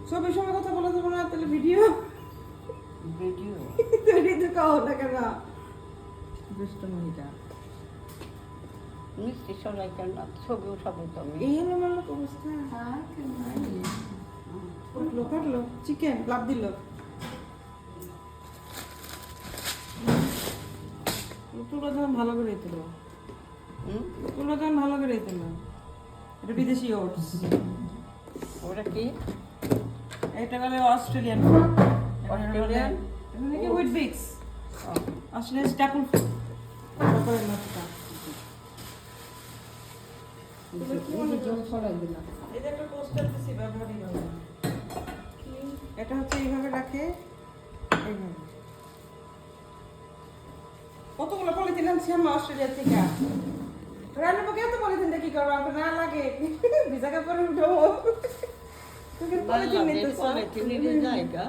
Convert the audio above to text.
সবের সময় কথা বলা যাবে না, তাহলে ভিডিও ভিডিও তৈরি তো কাও না কেন? দুষ্ট মহিলা। মিষ্টি সরাই কেন ছবি উঠাবো তো আমি। এই হলো আমার অবস্থা। উঠলো কাটলো চিকেন লাভ দিল। তুলো যখন ভালো করে দিল, তুলো যখন ভালো করে দিল। এটা বিদেশি ওটস। ওটা কি? এটা বলে অস্ট্রেলিয়ান। অস্ট্রেলিয়ান? এটা নাকি Weet Bix. Australian staple food. তারপরে নাস্তা। জল ছড়াই দিলাম। এই যে একটা পোস্টার দিছি ব্যবহারই হবে। এটা হচ্ছে এইভাবে রাখে, এইভাবে। কতগুলো পলিথিন আনছি আমরা অস্ট্রেলিয়া থেকে। রান্না পক্ষে এত পলিথিনটা কি করবো? আমাকে না লাগে ভিজা কাপড় উঠবো। তুমি পলিথিন নিতেছ? পলিথিনের জায়গা